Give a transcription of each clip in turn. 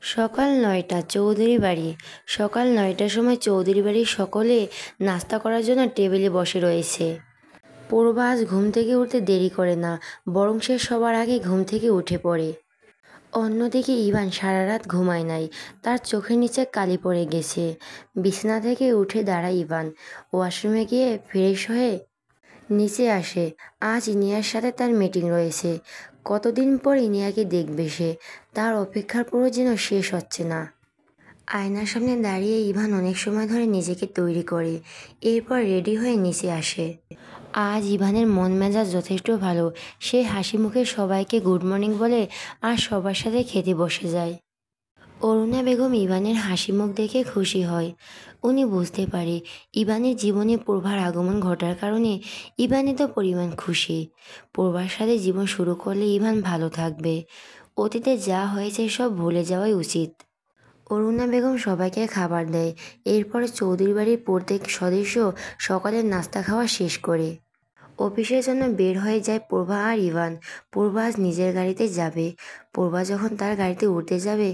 সকাল ৯টা চৌধুরী বাড়ি। সকাল ৯টার সময় চৌধুরী বাড়ির সকলে নাস্তা করার জন্য টেবিলে বসে রয়েছে। পূর্বা আজ ঘুম থেকে উঠতে দেরি করে না, বরং সে সবার আগে ঘুম থেকে উঠে পড়ে। অন্যদিকে ইভান সারা রাত ঘুমায় নাই, তার চোখের নিচে কালি পড়ে গেছে। বিছানা থেকে উঠে দাঁড়ায় ইভান, ওয়াশরুমে গিয়ে ফ্রেশ হয়ে নিচে আসে। আজ ইনিয়ার সাথে তার মিটিং রয়েছে। কতদিন পর ইনিয়াকে দেখবে সে, তার অপেক্ষার পুরো যেন শেষ হচ্ছে না। আয়নার সামনে দাঁড়িয়ে ইভান অনেক সময় ধরে নিজেকে তৈরি করে, এরপর রেডি হয়ে নিচে আসে। আজ ইভানের মন মেজাজ যথেষ্ট ভালো। সে হাসি মুখে সবাইকে গুড মর্নিং বলে আর সবার সাথে খেতে বসে যায়। অরুণা বেগম ইভানের হাসি মুখ দেখে খুশি হয়। উনি বুঝতে পারে ইভানের জীবনে পূর্বার আগমন ঘটার কারণে ইভান এত পরিমাণ খুশি। পূর্বার সাথে জীবন শুরু করলে ইভান ভালো থাকবে। অতীতে যা হয়েছে সব ভুলে যাওয়াই উচিত। অরুণা বেগম সবাইকে খাবার দেয়। এরপরে চৌধুরী বাড়ির প্রত্যেক সদস্য সকালের নাস্তা খাওয়া শেষ করে অফিসের জন্য বের হয়ে যায় পূর্বা আর ইভান। পূর্বা আজ নিজের গাড়িতে যাবে। পূর্বা যখন তার গাড়িতে উঠতে যাবে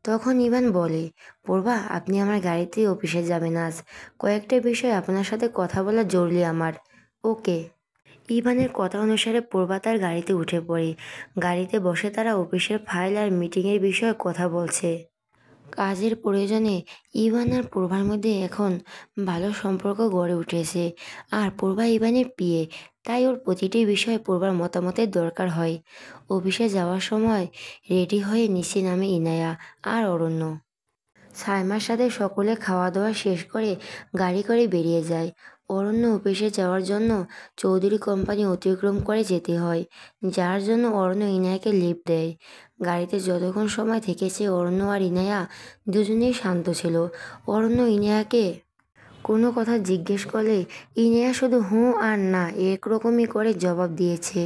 তখন ইভান বলে, পূর্বা আপনি আমার গাড়িতে অফিসে যাবেন আজ। কয়েকটা বিষয় আপনার সাথে কথা বলা জরুরি আমার। ওকে। ইভানের কথা অনুসারে পূর্বা তার গাড়িতে উঠে পড়ে। গাড়িতে বসে তারা অফিসের ফাইল আর মিটিংয়ের বিষয়ে কথা বলছে। কাজের প্রয়োজনে ইভান আর পূর্বার মধ্যে এখন ভালো সম্পর্ক গড়ে উঠেছে। আর পূর্বা ইভানের পিএ, তাই ওর প্রতিটি বিষয়ে পূর্বার মতামতের দরকার হয়। অফিসে যাওয়ার সময় রেডি হয়ে নিচে নামে ইনায়া আর অরণ্য। সাইমার সাথে সকলে খাওয়া দাওয়া শেষ করে গাড়ি করে বেরিয়ে যায়। অরণ্য অফিসে যাওয়ার জন্য চৌধুরী কোম্পানি অতিক্রম করে যেতে হয়, যার জন্য অরণ্য ইনায়াকে লিফট দেয়। গাড়িতে যতক্ষণ সময় থেকেছে অরণ্য আর ইনায়া দুজনেই শান্ত ছিল। অরণ্য ইনায়াকে কোনো কথা জিজ্ঞেস করলে ইনায়া শুধু হুঁ আর না একরকমই করে জবাব দিয়েছে।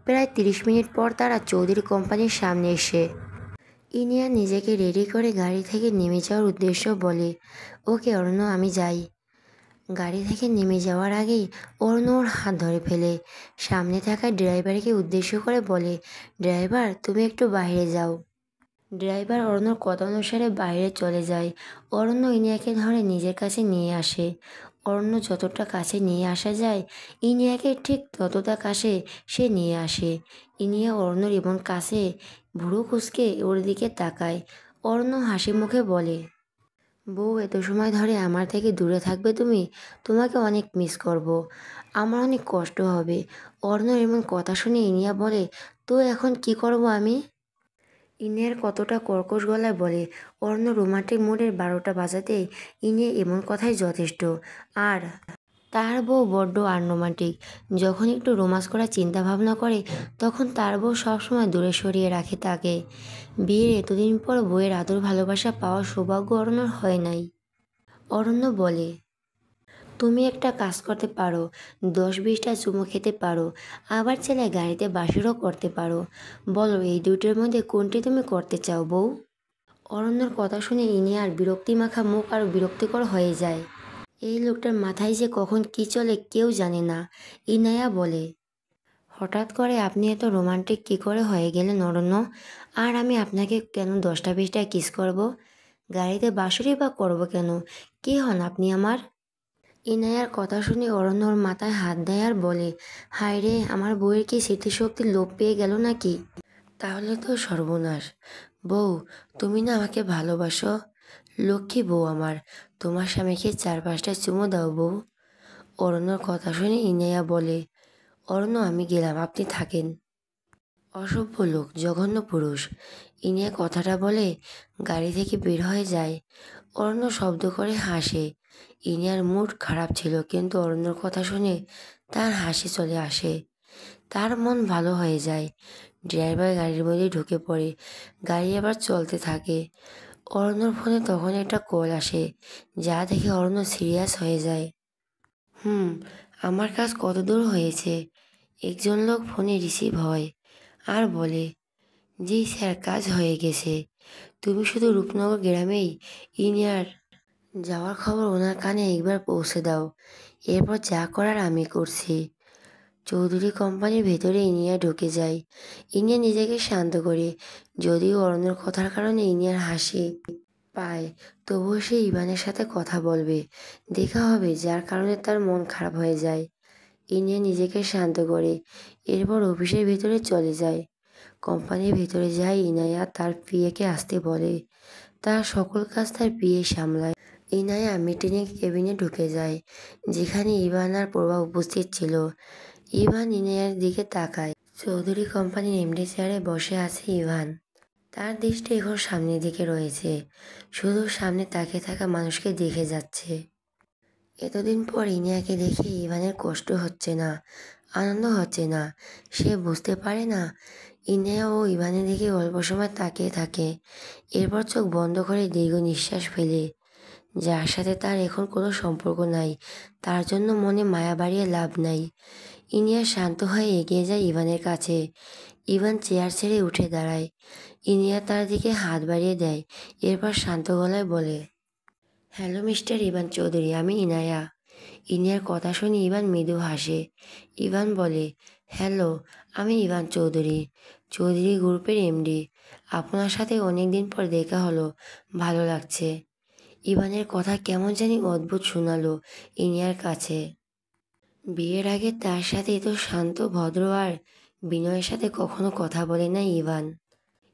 প্রায় 30 মিনিট পর তারা চৌধুরী কোম্পানির সামনে এসে ইনিয়া নিজেকে রেডি করে গাড়ি থেকে নেমে যাওয়ার উদ্দেশ্য বলে, ওকে অরণ্য আমি যাই। গাড়ি থেকে নেমে যাওয়ার আগেই অরণ্য ওর হাত ধরে ফেলে। সামনে থাকা ড্রাইভারকে উদ্দেশ্য করে বলে, ড্রাইভার তুমি একটু বাইরে যাও। ড্রাইভার অরণ্যর কথা অনুসারে বাইরে চলে যায়। অরণ্য ইনিয়াকে ধরে নিজের কাছে নিয়ে আসে। অরণ্য যতটা কাছে নিয়ে আসা যায় ইনিয়াকে ঠিক ততটা কাছে সে নিয়ে আসে। ইনিয়া অরণ্যর এমন কাছে ভুরু কুঁচকে ওর দিকে তাকায়। অরণ্য হাসি মুখে বলে, বউ এত সময় ধরে আমার থেকে দূরে থাকবে তুমি? তোমাকে অনেক মিস করব, আমার অনেক কষ্ট হবে। অরণ্যর এমন কথা শুনে ইনিয়া বলে, তো এখন কি করব আমি? ইনিয়ার কতটা কর্কশ গলায় বলে। অরণ্য রোমান্টিক মুডের 12টা বাজাতে ইনিয়া এমন কথাই যথেষ্ট। আর তার বউ বড্ড আনরোমান্টিক। যখন একটু রোমান্স করার চিন্তা ভাবনা করে তখন তার বউ সবসময় দূরে সরিয়ে রাখে তাকে। বিয়ের এতদিন পর বউয়ের আদর ভালোবাসা পাওয়ার সৌভাগ্য অরণ্যর হয় নাই। অরণ্য বলে, তুমি একটা কাজ করতে পারো, 10-20টা চুমু খেতে পারো, আবার ছেলে গাড়িতে বাসরও করতে পারো। বলো এই দুটোর মধ্যে কোনটি তুমি করতে চাও বউ? অরণ্যর কথা শুনে ইনিয়ার বিরক্তি মাখা মুখ আরও বিরক্তিকর হয়ে যায়। এই লোকটার মাথায় যে কখন কি চলে কেউ জানে না। ইনায়া বলে, হঠাৎ করে আপনি এত রোমান্টিক কী করে হয়ে গেলেন অরণ্য? আর আমি আপনাকে কেন 10টা-20টা কিস করব? গাড়িতে বাঁশরি বা করবো কেন? কে হন আপনি আমার? ইনায়ার কথা শুনে অরণ্য ওর মাথায় হাত দেয় আর বলে, হায় রে, আমার বউয়ের কি স্মৃতিশক্তির লোপ পেয়ে গেল নাকি? তাহলে তো সর্বনাশ। বউ তুমি না আমাকে ভালোবাসো? লক্ষ্মী বউ আমার, তোমার স্বামীকে 4-5টা চুমু দাও বউ। অরণ্যর কথা শুনে ইনায়া বলে, অরণ্য আমি গেলাম, আপনি থাকেন। অসভ্য লোক, জঘন্য পুরুষ। ইনিয়া কথাটা বলে গাড়ি থেকে বের হয়ে যায়। অরণ্য শব্দ করে হাসে। ইনিয়ার মুড খারাপ ছিল, কিন্তু অরণ্যর কথা শুনে তার হাসি চলে আসে। তার মন ভালো হয়ে যায়। ড্রাইভার গাড়ির মধ্যে ঢুকে পড়ে। গাড়ি আবার চলতে থাকে। অরণ্যর ফোনে তখন একটা কল আসে, যা দেখে অরণ্য সিরিয়াস হয়ে যায়। আমার কাজ কত দূর হয়েছে? একজন লোক ফোনে রিসিভ হয় আর বলে, জি স্যার কাজ হয়ে গেছে। তুমি শুধু রূপনগর গ্রামেই ইনিয়ার যাওয়ার খবর ওনার কানে একবার পৌঁছে দাও, এরপর যা করার আমি করছি। চৌধুরী কোম্পানির ভেতরে ইনিয়া ঢুকে যায়। ইনিয়া নিজেকে শান্ত করে, যদিও অরণ্যর কথার কারণে ইনিয়ার হাসি পায়, তবুও সে ইভানের সাথে কথা বলবে, দেখা হবে, যার কারণে তার মন খারাপ হয়ে যায়। ইনিয়া নিজেকে শান্ত করে এরপর অফিসের ভেতরে চলে যায়। কোম্পানির ভেতরে যায় ইনায়া তার পিএকে আসতে বলে। তার সকল কাজ তার পিএ সামলায়। ইনায়া মিটিংয়ে কেবিনে ঢুকে যায়, যেখানে ইভান আর প্রভা উপস্থিত ছিল। ইভান ইনায়ার দিকে তাকায়। চৌধুরী কোম্পানির এমডি চেয়ারে বসে আছে ইভান। তার দৃষ্টি এখন সামনের দিকে রয়েছে, শুধু সামনে তাকিয়ে থাকা মানুষকে দেখে যাচ্ছে। এতদিন পর ইনিয়াকে দেখে ইভানের কষ্ট হচ্ছে না, আনন্দ হচ্ছে না। সে বুঝতে পারে না। ইনিয়া ও ইভানের দিকে অল্প সময় তাকিয়ে থাকে, এরপর চোখ বন্ধ করে দীর্ঘ নিঃশ্বাস ফেলে। যার সাথে তার এখন কোনো সম্পর্ক নাই, তার জন্য মনে মায়া বাড়িয়ে লাভ নাই। ইনিয়া শান্ত হয়ে এগিয়ে যায় ইভানের কাছে। ইভান চেয়ার ছেড়ে উঠে দাঁড়ায়। ইনিয়া তার দিকে হাত বাড়িয়ে দেয়, এরপর শান্ত গলায় বলে, হ্যালো মিস্টার ইভান চৌধুরী, আমি ইনায়া। ইনিয়ার কথা শুনে ইভান মৃদু হাসে। ইভান বলে, হ্যালো, আমি ইভান চৌধুরী, চৌধুরী গ্রুপের এমডি। আপনার সাথে অনেক দিন পর দেখা হলো, ভালো লাগছে। ইভানের কথা কেমন জানি অদ্ভুত শোনালো ইনিয়ার কাছে। বিয়ের আগে তার সাথে এত শান্ত, ভদ্র আর বিনয়ের সাথে কখনো কথা বলে না ইভান।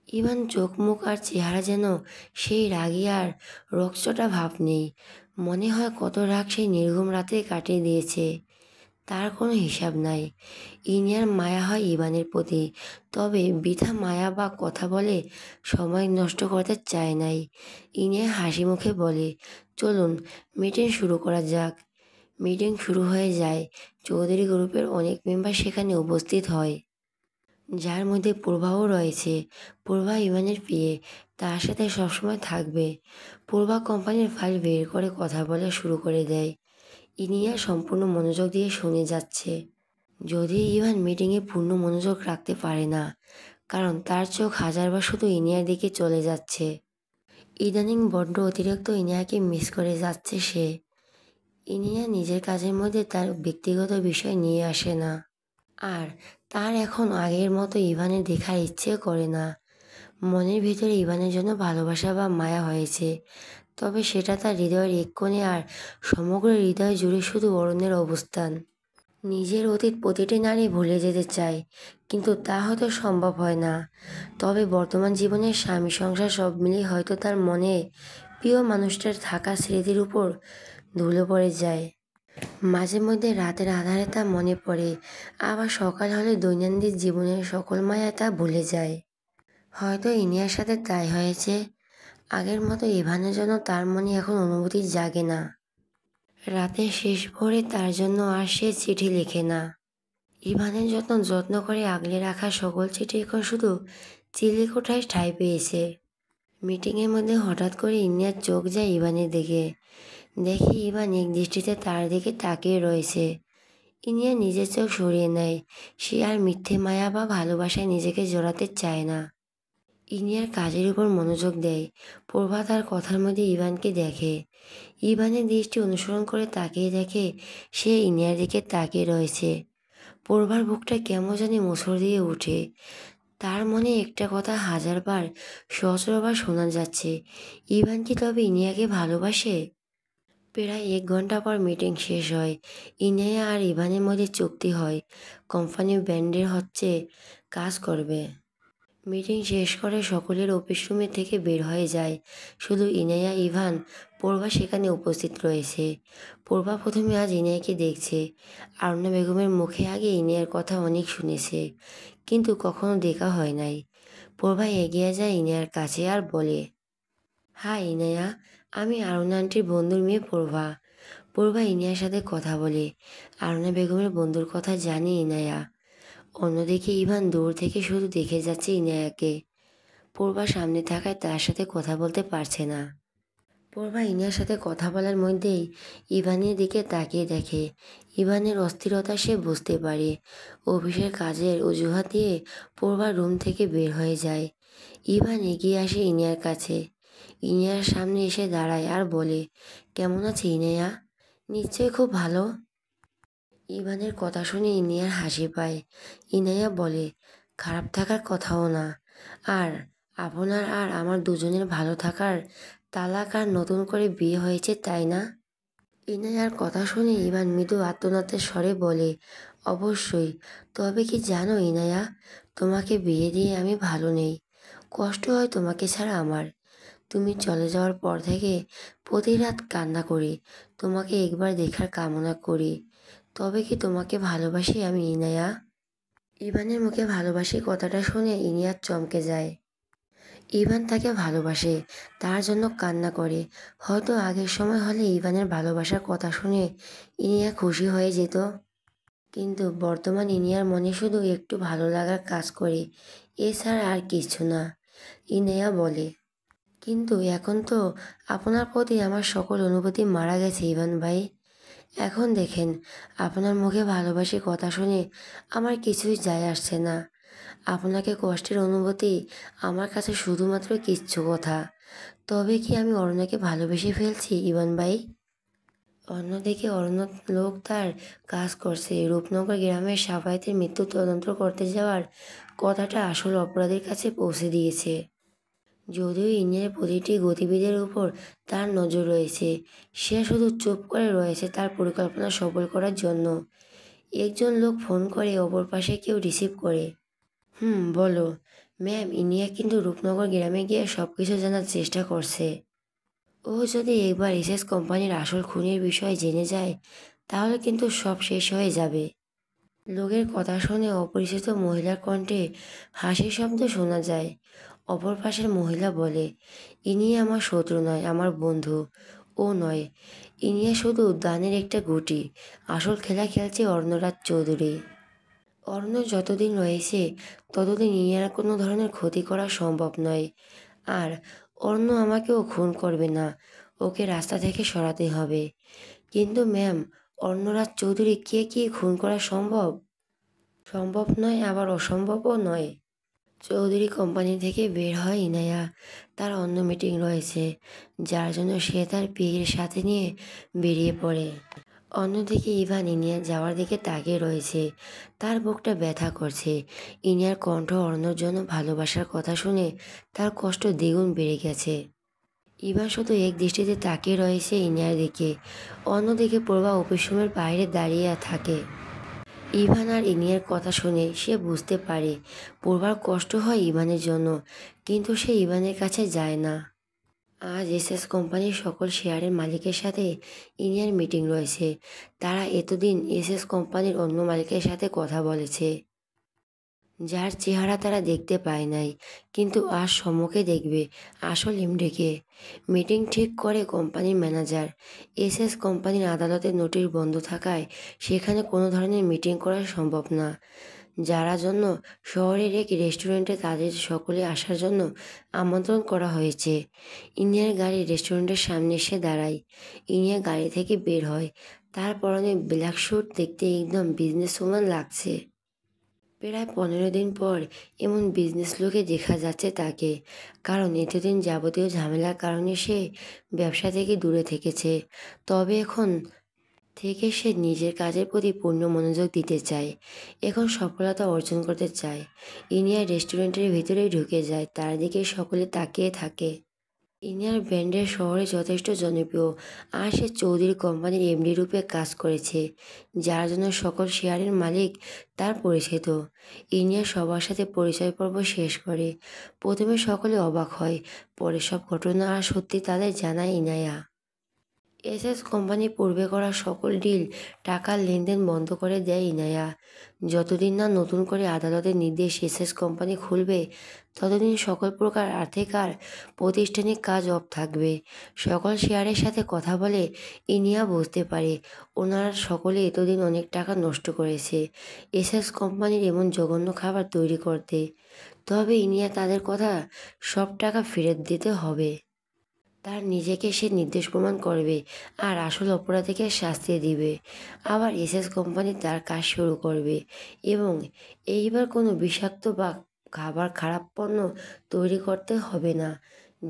ইভান চোখ মুখ আর চেহারা যেন সেই রাগী আর রকচটা ভাব নেই। মনে হয় কত রাগ সেই নির্ঘুম রাতে কাটিয়ে দিয়েছে, তার কোনো হিসাব নাই। ইনিয়ার মায়া হয় ইভানের প্রতি, তবে বৃথা মায়া বা কথা বলে সময় নষ্ট করতে চায় নাই। ইনিয়া হাসি মুখে বলে, চলুন মিটিং শুরু করা যাক। মিটিং শুরু হয়ে যায়। চৌধুরী গ্রুপের অনেক মেম্বার সেখানে উপস্থিত হয়, যার মধ্যে পূর্বাও রয়েছে। পূর্বা ইভানের পিএ, তার সাথে সবসময় থাকবে। পূর্বা কোম্পানির ফাইল বের করে কথা বলা শুরু করে দেয়। ইনিয়া সম্পূর্ণ মনোযোগ দিয়ে শুনে যাচ্ছে। যদিও ইভান মিটিংয়ে পূর্ণ মনোযোগ রাখতে পারে না, কারণ তার চোখ হাজারবার শুধু ইনিয়ার দিকে চলে যাচ্ছে। ইদানিং বড্ড অতিরিক্ত ইনিয়াকে মিস করে যাচ্ছে সে। ইনিয়া নিজের কাজের মধ্যে তার ব্যক্তিগত বিষয় নিয়ে আসে না, আর তার এখন আগের মতো ইভানের দেখার ইচ্ছে করে না। মনের ভিতরে ইভানের জন্য ভালোবাসা বা মায়া হয়েছে, তবে সেটা তার হৃদয়ের এক কোণে, আর সমগ্র হৃদয় জুড়ে শুধু অরণ্যের অবস্থান। নিজের অতীত প্রতিটি নারী ভুলে যেতে চায়, কিন্তু তা হয়তো সম্ভব হয় না। তবে বর্তমান জীবনের স্বামী সংসার সব মিলিয়ে হয়তো তার মনে প্রিয় মানুষটার থাকা স্মৃতির উপর ধুলো পড়ে যায়। মাঝে মধ্যে রাতের আঁধারে তা মনে পড়ে, আবার সকাল হলে দৈনন্দিন জীবনের সকল মায়া তা ভুলে যায়। হয়তো ইনিয়ার সাথে তাই হয়েছে। আগের মতো ইভানের জন্য তার মনে এখন অনুভূতি জাগে না। রাতের শেষ ভোরে তার জন্য আর সে চিঠি লেখে না। ইভানের যত্ন করে আগলে রাখা সকল চিঠি এখন শুধু চিলেকোঠায় ঠাঁই পেয়েছে। মিটিংয়ের মধ্যে হঠাৎ করে ইনিয়ার চোখ যায় ইভানের দিকে। দেখে ইভান এক দৃষ্টিতে তার দিকে তাকিয়ে রয়েছে। ইনিয়া নিজের চোখ সরিয়ে নেয়। সে আর মিথ্যে মায়া বা ভালোবাসায় নিজেকে জড়াতে চায় না। ইনিয়ার কাজের উপর মনোযোগ দেয়। প্রভা তার কথার মধ্যে ইভানকে দেখে। ইভানের দৃষ্টি অনুসরণ করে তাকিয়ে দেখে সে ইনিয়ার দিকে তাকিয়ে রয়েছে। প্রভার বুকটা কেমন জানি মোচড় দিয়ে ওঠে। তার মনে একটা কথা হাজারবার, সহস্রবার শোনা যাচ্ছে, ইভান কি তবে ইনিয়াকে ভালোবাসে? প্রায় 1 ঘন্টা পর মিটিং শেষ হয়। ইনিয়া আর ইভানের মধ্যে চুক্তি হয় কোম্পানি ব্যান্ডের হচ্ছে কাজ করবে। মিটিং শেষ করে সকলের অফিস রুমে থেকে বের হয়ে যায়। শুধু ইনায়া, ইভান, পূর্বা সেখানে উপস্থিত রয়েছে। পূর্বা প্রথমে আজ ইনায়াকে দেখছে। আরুণা বেগমের মুখে আগে ইনায়ার কথা অনেক শুনেছে, কিন্তু কখনো দেখা হয় নাই। পূর্বা এগিয়ে যায় ইনায়ার কাছে আর বলে, হাই ইনায়া, আমি আরুণা আন্টির বন্ধুর মেয়ে পূর্বা। পূর্বা ইনায়ার সাথে কথা বলে। আরুণা বেগমের বন্ধুর কথা জানে ইনায়া। অন্যদিকে ইভান দূর থেকে শুধু দেখে যাচ্ছে ইনায়াকে। পূর্বা সামনে থাকায় তার সাথে কথা বলতে পারছে না। পূর্বা ইনায়ার সাথে কথা বলার মধ্যেই ইভানের দিকে তাকিয়ে দেখে। ইভানের অস্থিরতা সে বুঝতে পারে। অফিসের কাজের অজুহাত দিয়ে পূর্বা রুম থেকে বের হয়ে যায়। ইভান এগিয়ে আসে ইনায়ার কাছে। ইনায়ার সামনে এসে দাঁড়ায় আর বলে, কেমন আছে ইনায়া? নিশ্চয়ই খুব ভালো। ইভানের কথা শুনে ইনিয়ার হাসি পায়। ইনায়া বলে, খারাপ থাকার কথাও না। আর আপনার আর আমার দুজনের ভালো থাকার তালাক আর নতুন করে বিয়ে হয়েছে, তাই না? ইনায়ার কথা শুনে ইভান মৃদু আত্মনাথের স্বরে বলে, অবশ্যই। তবে কি জানো ইনায়া, তোমাকে বিয়ে দিয়ে আমি ভালো নেই। কষ্ট হয় তোমাকে ছাড়া আমার। তুমি চলে যাওয়ার পর থেকে প্রতি রাত কান্না করি, তোমাকে একবার দেখার কামনা করি। তবে কি তোমাকে ভালোবাসি আমি ইনায়া? ইভানের মুখে ভালোবাসি কথাটা শুনে ইনিয়ার চমকে যায়। ইভান তাকে ভালোবাসে, তার জন্য কান্না করে। হয়তো আগের সময় হলে ইভানের ভালোবাসার কথা শুনে ইনিয়া খুশি হয়ে যেত, কিন্তু বর্তমান ইনিয়ার মনে শুধু একটু ভালো লাগার কাজ করে, এছাড়া আর কিছু না। ইনিয়া বলে, কিন্তু এখন তো আপনার প্রতি আমার সকল অনুভূতি মারা গেছে ইভান ভাই। এখন দেখেন, আপনার মুখে ভালোবাসি কথা শুনে আমার কিছুই যায় আসছে না। আপনাকে কষ্টের অনুভূতি আমার কাছে শুধুমাত্র কিচ্ছু কথা। তবে কি আমি অরণ্যকে ভালোবেসে ফেলছি ইভান ভাই? অন্যদিকে অরণ্য লোক তার কাজ করছে। রূপনগর গ্রামের সাফায়েতের মৃত্যু তদন্ত করতে যাওয়ার কথাটা আসল অপরাধীর কাছে পৌঁছে দিয়েছে। যদিও ইন্ডিয়ার প্রতিটি গতিবিধির উপর তার নজর রয়েছে, সে শুধু চুপ করে রয়েছে তার পরিকল্পনা সফল করার জন্য। একজন লোক ফোন করে, অপর পাশে কেউ রিসিভ করে। বলো। ম্যাম, ইনিয়া কিন্তু রূপনগর গ্রামে গিয়ে সব কিছু জানার চেষ্টা করছে। ও যদি একবার এসএস কোম্পানির আসল খুনের বিষয়ে জেনে যায়, তাহলে কিন্তু সব শেষ হয়ে যাবে। লোকের কথা শুনে অপরিচিত মহিলার কণ্ঠে হাসির শব্দ শোনা যায়। অপর পাশের মহিলা বলে, ইনি আমার শত্রু নয়, আমার বন্ধু। ও নয়, ইনিয়া শুধু দানের একটা গুটি। আসল খেলা খেলছে অর্ণরাজ চৌধুরী। অর্ণ যতদিন রয়েছে ততদিন ইনিয়ার কোনো ধরনের ক্ষতি করা সম্ভব নয়। আর অর্ণ আমাকেও খুন করবে না, ওকে রাস্তা থেকে সরাতে হবে। কিন্তু ম্যাম, অর্ণরাজ চৌধুরী কে কি খুন করা সম্ভব? সম্ভব নয়, আবার অসম্ভবও নয়। চৌধুরী কোম্পানি থেকে বের হয় ইনায়া। তার অন্য মিটিং রয়েছে, যার জন্য সে তার পিএর সাথে নিয়ে বেরিয়ে পড়ে। অন্যদিকে ইভান ইনিয়ার যাওয়ার দিকে তাকিয়ে রয়েছে। তার বুকটা ব্যথা করছে। ইনিয়ার কণ্ঠ অর্ণর জন্য ভালোবাসার কথা শুনে তার কষ্ট দ্বিগুণ বেড়ে গেছে। ইভান শুধু এক দৃষ্টিতে তাকিয়ে রয়েছে ইনিয়ার দিকে। অন্যদিকে প্রভা অফিস রুমের বাইরে দাঁড়িয়ে থাকে। ইভান আর ইনিয়ার কথা শুনে সে বুঝতে পারে পূর্বার কষ্ট হয় ইভানের জন্য, কিন্তু সে ইভানের কাছে যায় না। আজ এসএস কোম্পানির সকল শেয়ারের মালিকের সাথে ইনিয়ার মিটিং রয়েছে। তারা এতদিন এসএস কোম্পানির অন্য মালিকের সাথে কথা বলেছে, যার চেহারা তারা দেখতে পায় নাই, কিন্তু আজ সম্মুখে দেখবে আসল এমডিকে। মিটিং ঠিক করে কোম্পানির ম্যানেজার। এসএস কোম্পানির আদালতের নোটিশ বন্ধ থাকায় সেখানে কোনো ধরনের মিটিং করা সম্ভব না। যারা জন্য শহরের এক রেস্টুরেন্টে তাদের সকলে আসার জন্য আমন্ত্রণ করা হয়েছে। ইনিয়ার গাড়ি রেস্টুরেন্টের সামনে এসে দাঁড়ায়। ইনিয়া গাড়ি থেকে বের হয়। তার পরনে ব্ল্যাক স্যুট, দেখতে একদম বিজনেস ওম্যান লাগছে। প্রায় 15 দিন পর এমন বিজনেস লোকে দেখা যাচ্ছে তাকে, কারণ এতদিন যাবতীয় ঝামেলার কারণে সে ব্যবসা থেকে দূরে থেকেছে। তবে এখন থেকে সে নিজের কাজের প্রতি পূর্ণ মনোযোগ দিতে চায়। এখন সফলতা অর্জন করতে চায়। ইনিয়া রেস্টুরেন্টের ভিতরে ঢুকে যায়, তার দিকে সকলে তাকিয়ে থাকে। ইনিয়ার ব্র্যান্ডের শহরে যথেষ্ট জনপ্রিয়, আর সে চৌধুরী কোম্পানির এমডি রূপে কাজ করেছে, যার জন্য সকল শেয়ারের মালিক তার পরিচিত। ইনিয়া সবার সাথে পরিচয় পর্ব শেষ করে। প্রথমে সকলে অবাক হয়, পরে সব ঘটনা আর সত্যি তাদের জানায় ইনায়া। এসএস কোম্পানি পূর্বে করা সকল ডিল, টাকার লেনদেন বন্ধ করে দেয় ইনায়া। যতদিন না নতুন করে আদালতের নির্দেশ এসএস কোম্পানি খুলবে, ততদিন সকল প্রকার আর্থিক আর প্রাতিষ্ঠানিক কাজ অফ থাকবে। সকল শেয়ারের সাথে কথা বলে ইনিয়া বুঝতে পারে ওনারা সকলে এতদিন অনেক টাকা নষ্ট করেছে এসএস কোম্পানির এমন জঘন্য খাবার তৈরি করতে। তবে ইনিয়া তাদের কথা সব টাকা ফেরত দিতে হবে। তার নিজেকে সে নির্দোষ প্রমাণ করবে আর আসল অপরাধীকে শাস্তি দিবে। আবার এসএস কোম্পানি তার কাজ শুরু করবে, এবং এইবার কোনো বিষাক্ত বা খারাপ পণ্য তৈরি করতে হবে না,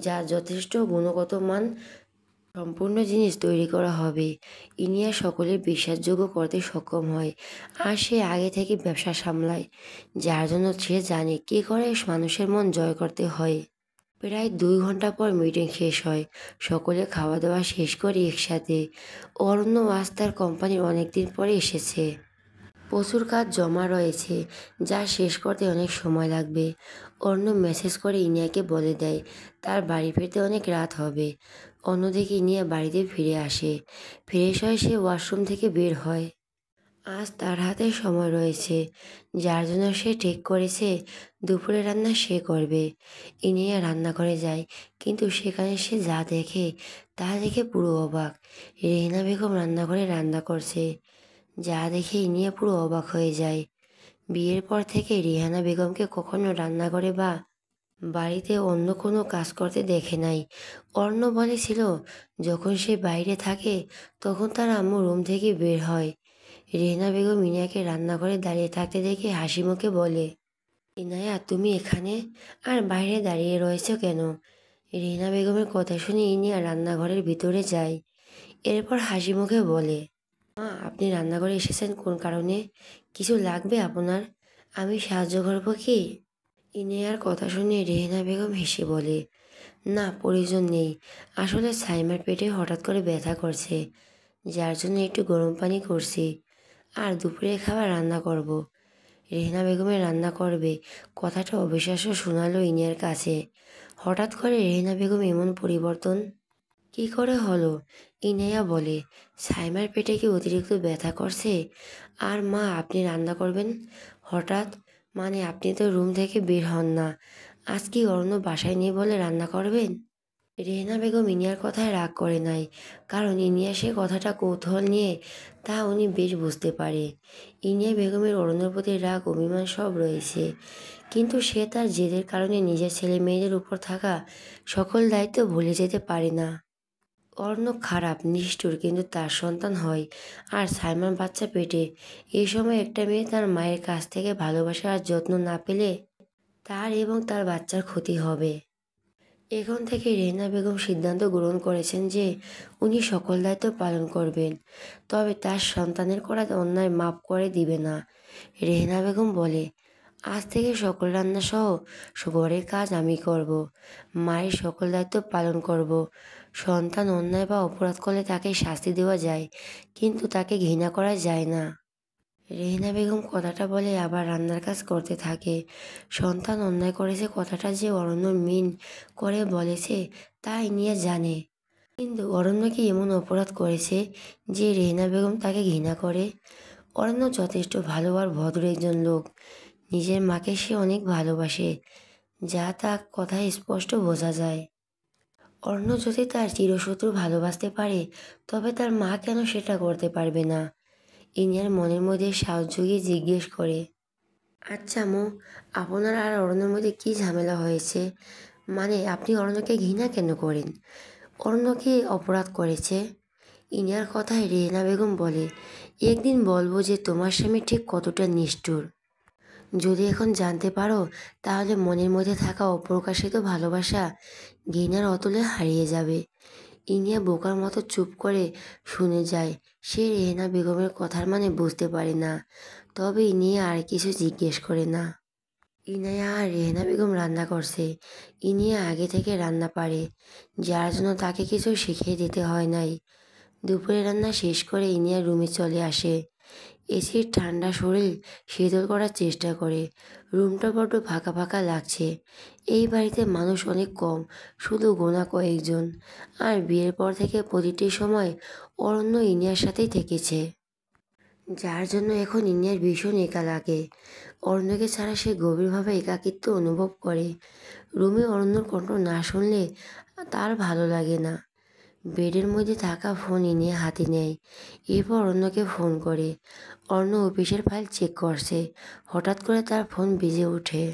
যা যথেষ্ট গুণগত মান সম্পূর্ণ জিনিস তৈরি করা হবে। ইনিয়া সকলের বিশ্বাসযোগ্য করতে সক্ষম হয় আর সে আগে থেকে ব্যবসা সামলায়, যার জন্য সে জানে কী করে মানুষের মন জয় করতে হয়। প্রায় 2 ঘন্টা পর মিটিং শেষ হয়। সকলে খাওয়া দাওয়া শেষ করে একসাথে। অরণ্য আজ তার কোম্পানির অনেকদিন পরে এসেছে। প্রচুর কাজ জমা রয়েছে, যা শেষ করতে অনেক সময় লাগবে। অর্ণ মেসেজ করে ইনিয়াকে বলে দেয় তার বাড়ি ফিরতে অনেক রাত হবে। অন্যদিকে ইনিয়া বাড়িতে ফিরে আসে। ফ্রেশ হয়ে সে ওয়াশরুম থেকে বের হয়। আজ তার হাতে সময় রয়েছে, যার জন্য সে ঠিক করেছে দুপুরে রান্না সে করবে। ইনিয়া রান্নাঘরে যায়, কিন্তু সেখানে সে যা দেখে তা দেখে পুরো অবাক। রেহেনা বেগম রান্নাঘরে রান্না করছে, যা দেখে ইনিয়া পুরো অবাক হয়ে যায়। বিয়ের পর থেকে রেহানা বেগমকে কখনো রান্নাঘরে বা বাড়িতে অন্য কোনো কাজ করতে দেখে নাই। অর্ণ বলেছিল যখন সে বাইরে থাকে তখন তার আম্মু রুম থেকে বের হয়। রেহেনা বেগম ইনিয়াকে রান্নাঘরে দাঁড়িয়ে থাকতে দেখে হাসি মুখে বলে, ইনায়া তুমি এখানে আর বাইরে দাঁড়িয়ে রয়েছো কেন? রেহেনা বেগমের কথা শুনে ইনিয়া রান্নাঘরের ভিতরে যায়। এরপর হাসি মুখে বলে, মা আপনি রান্নাঘরে এসেছেন কোন কারণে? কিছু লাগবে আপনার? আমি সাহায্য করবো কি? ইনিয়ার কথা শুনে রেহেনা বেগম হেসে বলে, না প্রয়োজন নেই। আসলে সাইমার পেটে হঠাৎ করে ব্যথা করছে, যার জন্য একটু গরম পানি করছি আর দুপুরে খাবার রান্না করব। রেহেনা বেগমের রান্না করবে কথাটা অবিশ্বাস্য শোনালো ইনিয়ার কাছে। হঠাৎ করে রেহেনা বেগম এমন পরিবর্তন কি করে হলো? ইনায়া বলে, সাইমার পেটে কি অতিরিক্ত ব্যথা করছে আর মা আপনি রান্না করবেন হঠাৎ? মানে আপনি তো রুম থেকে বের হন না, আজ কি অরণ্য বাসায় নিয়ে বলে রান্না করবেন? রেহেনা বেগম ইনিয়ার কথায় রাগ করে নাই, কারণ ইনিয়া সে কথাটা কৌতূহল নিয়ে তা উনি বেশ বুঝতে পারে। ইনিয়া বেগমের অরণ্যর প্রতি রাগ অভিমান সব রয়েছে, কিন্তু সে তার জেদের কারণে নিজের ছেলে মেয়েদের উপর থাকা সকল দায়িত্ব ভুলে যেতে পারে না। অর্ণব খারাপ নিষ্ঠুর, কিন্তু তার সন্তান হয় আর সাইমার বাচ্চা পেটে। এই সময় একটা মেয়ে তার মায়ের কাছ থেকে ভালোবাসা আর যত্ন না পেলে তার এবং তার বাচ্চার ক্ষতি হবে। এখন থেকে রেহেনা বেগম সিদ্ধান্ত গ্রহণ করেছেন যে উনি সকল দায়িত্ব পালন করবেন, তবে তার সন্তানের করা অন্যায় মাফ করে দিবে না। রেহেনা বেগম বলে, আজ থেকে সকল রান্না সহ ঘরের কাজ আমি করব, মায়ের সকল দায়িত্ব পালন করব। সন্তান অন্যায় বা অপরাধ করলে তাকে শাস্তি দেওয়া যায়, কিন্তু তাকে ঘৃণা করা যায় না। রেহেনা বেগম কথাটা বলে আবার রান্নার কাজ করতে থাকে। সন্তান অন্যায় করেছে কথাটা যে অরণ্য মিন করে বলেছে তা নিয়ে জানে, কিন্তু অরণ্য কি এমন অপরাধ করেছে যে রেহেনা বেগম তাকে ঘৃণা করে? অরণ্য যথেষ্ট ভালো আর ভদ্র একজন লোক। নিজের মাকে সে অনেক ভালোবাসে, যা তার কথায় স্পষ্ট বোঝা যায়। অর্ণ যদি তার চিরশত্রু ভালোবাসতে পারে, তবে তার মা কেন সেটা করতে পারবে না? ইনিয়ার মনের মধ্যে সাহস জুগিয়ে জিজ্ঞেস করে, আচ্ছা মো, আপনার আর অরণ্যের মধ্যে কী ঝামেলা হয়েছে? মানে আপনি অরণ্যকে ঘৃণা কেন করেন? অরণ্য কি অপরাধ করেছে? ইনিয়ার কথায় রেহেনা বেগম বলে, একদিন বলবো যে তোমার স্বামী ঠিক কতটা নিষ্ঠুর। যদি এখন জানতে পারো, তাহলে মনের মধ্যে থাকা অপ্রকাশিত ভালোবাসা ঘৃণার অতলে হারিয়ে যাবে। ইনিয়া বোকার মতো চুপ করে শুনে যায়। সে রেহেনা বেগমের কথার মানে বুঝতে পারে না, তবে ইনিয়া আর কিছু জিজ্ঞেস করে না। ইনায়া আর রেহেনা বেগম রান্না করছে। ইনিয়া আগে থেকে রান্না পারে, যার জন্য তাকে কিছু শিখিয়ে দিতে হয় নাই। দুপুরে রান্না শেষ করে ইনিয়া রুমে চলে আসে। এসির ঠান্ডা শরীর শীতল করার চেষ্টা করে। রুমটা বড্ড ফাঁকা ফাঁকা লাগছে। এই বাড়িতে মানুষ অনেক কম, শুধু গোনা কয়েকজন। আর বিয়ের পর থেকে প্রতিটি সময় অরণ্য ইনিয়ার সাথেই থেকেছে, যার জন্য এখন ইনিয়ার ভীষণ একা লাগে। অরণ্যকে ছাড়া সে গভীরভাবে একাকিত্ব অনুভব করে। রুমে অরণ্যর কণ্ঠ না শুনলে তার ভালো লাগে না। বেডের মধ্যে থাকা ফোন ইনিয়া হাতে নেয়। এরপর অরণ্যকে ফোন করে। অরণ্য অফিসের ফাইল চেক করছে। হঠাৎ করে তার ফোন বেজে ওঠে।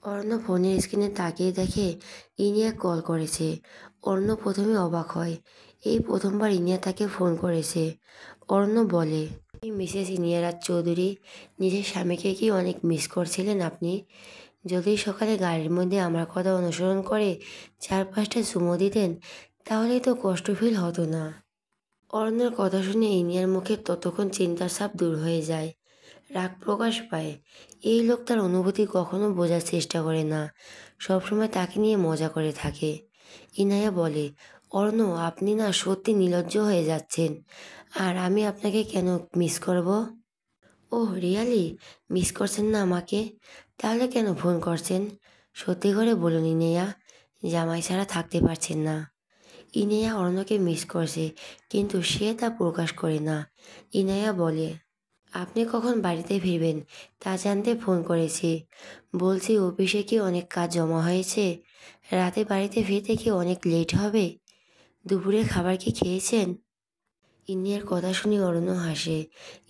অরণ্য ফোনের স্ক্রিনে তাকিয়ে দেখে ইনিয়া কল করেছে। অরণ্য প্রথমে অবাক হয়, এই প্রথমবার ইনিয়া তাকে ফোন করেছে। অরণ্য বলে, মিসেস ইনিয়া রাজ চৌধুরী, নিজের স্বামীকে কি অনেক মিস করছিলেন আপনি? যদি সকালে গাড়ির মধ্যে আমার কথা অনুসরণ করে 4-5টা চুমো দিতেন, তাহলে তো কষ্ট ফিল হতো না। অরণ্যের কথা শুনে ইনিয়ার মুখে ততক্ষণ চিন্তার ছাপ দূর হয়ে যায়, রাগ প্রকাশ পায়। এই লোক তার অনুভূতি কখনো বোঝার চেষ্টা করে না, সবসময় তাকে নিয়ে মজা করে থাকে। ইনায়া বলে, অরণ্য আপনি না সত্যি নির্লজ্জ হয়ে যাচ্ছেন। আর আমি আপনাকে কেন মিস করব? ওহ রিয়ালি, মিস করছেন না আমাকে? তাহলে কেন ফোন করছেন? সত্যি করে বলুন ইনেয়া, জামাই ছাড়া থাকতে পারছেন না। ইনেয়া অরণ্যকে মিস করছে, কিন্তু সে তা প্রকাশ করে না। ইনায়া বলে, আপনি কখন বাড়িতে ফিরবেন তা জানতে ফোন করেছি। বলছি অফিসে কি অনেক কাজ জমা হয়েছে? রাতে বাড়িতে ফিরতে কি অনেক লেট হবে? দুপুরে খাবার কি খেয়েছেন? ইনিয়ার কথা শুনে অরণ্য হাসে।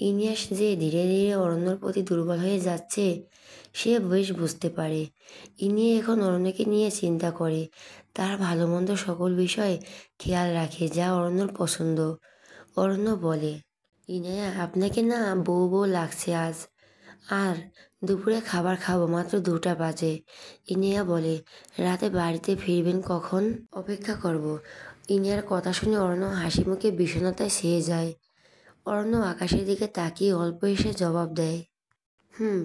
ইনিয়াস যে ধীরে ধীরে অরণ্যর প্রতি দুর্বল হয়ে যাচ্ছে সে বেশ বুঝতে পারে। ইনিয়া এখন অরণ্যকে নিয়ে চিন্তা করে, তার ভালো মন্দ সকল বিষয়ে খেয়াল রাখে যা অরণ্যর পছন্দ। অরণ্য বলে, ইনায়া আপনাকে না বউ বউ লাগছে আজ। আর দুপুরে খাবার খাবো, মাত্র 2টা বাজে। ইনিয়া বলে, রাতে বাড়িতে ফিরবেন কখন? অপেক্ষা করব। ইনিয়ার কথা শুনে অরণ্য হাসি মুখে বিষণ্ণতায় ছেয়ে যায়। অরণ্য আকাশের দিকে তাকিয়ে অল্প হেসে জবাব দেয়,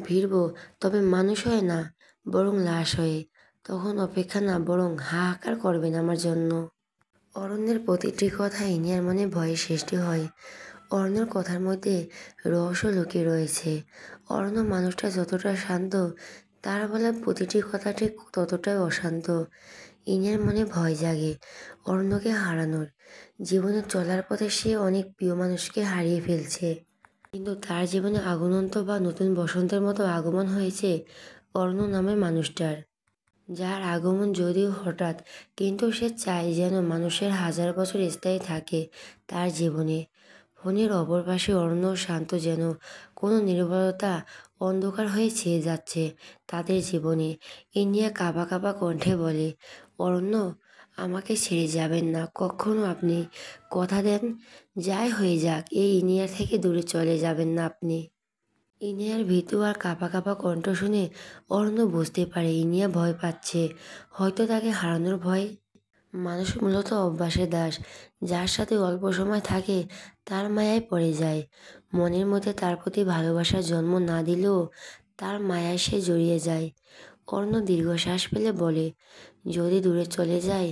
ফিরবো, তবে মানুষ হয়ে না, বরং লাশ হয়ে। তখন অপেক্ষা না, বরং হাহাকার করবেন আমার জন্য। অরণ্যের প্রতিটি কথা ইনিয়ার মনে ভয়ে সৃষ্টি হয়। অরণ্যর কথার মধ্যে রহস্য লুকিয়ে রয়েছে। অরণ্য মানুষটা যতটা শান্ত, তার বলা প্রতিটি কথা ঠিক ততটাই অশান্ত। ইনিয়ার মনে ভয় জাগে অরণ্যকে হারানোর। জীবনে চলার পথে সে অনেক প্রিয় মানুষকে হারিয়ে ফেলছে, কিন্তু তার জীবনে আগমন্ত বা নতুন বসন্তের মতো আগমন হয়েছে অরণ্য নামের মানুষটার, যার আগমন যদিও হঠাৎ, কিন্তু সে চায় যেন মানুষের 1000 বছর স্থায়ী থাকে তার জীবনে। ফোনের অপর পাশে অরণ্য শান্ত, যেন কোনো নির্ভরতা অন্ধকার হয়ে ছেয়ে যাচ্ছে তাদের জীবনে। ইন্ডিয়া কাঁপা কাঁপা কণ্ঠে বলে, অরণ্য আমাকে ছেড়ে যাবেন না কখনো আপনি। কথা দেন, যাই হয়ে যাক এই ইনিয়ার থেকে দূরে চলে যাবেন না আপনি। ইনিয়ার ভীতু আর কাঁপা কাঁপা কণ্ঠ শুনে অরণ্য বুঝতে পারে ইনিয়া ভয় পাচ্ছে, হয়তো তাকে হারানোর ভয়। মানুষ মূলত অভ্যাসের দাস, যার সাথে অল্প সময় থাকে তার মায়ায় পড়ে যায়। মনের মধ্যে তার প্রতি ভালোবাসার জন্ম না দিলেও তার মায়ায় সে জড়িয়ে যায়। অরণ্য দীর্ঘশ্বাস ফেলে বলে, যদি দূরে চলে যায়,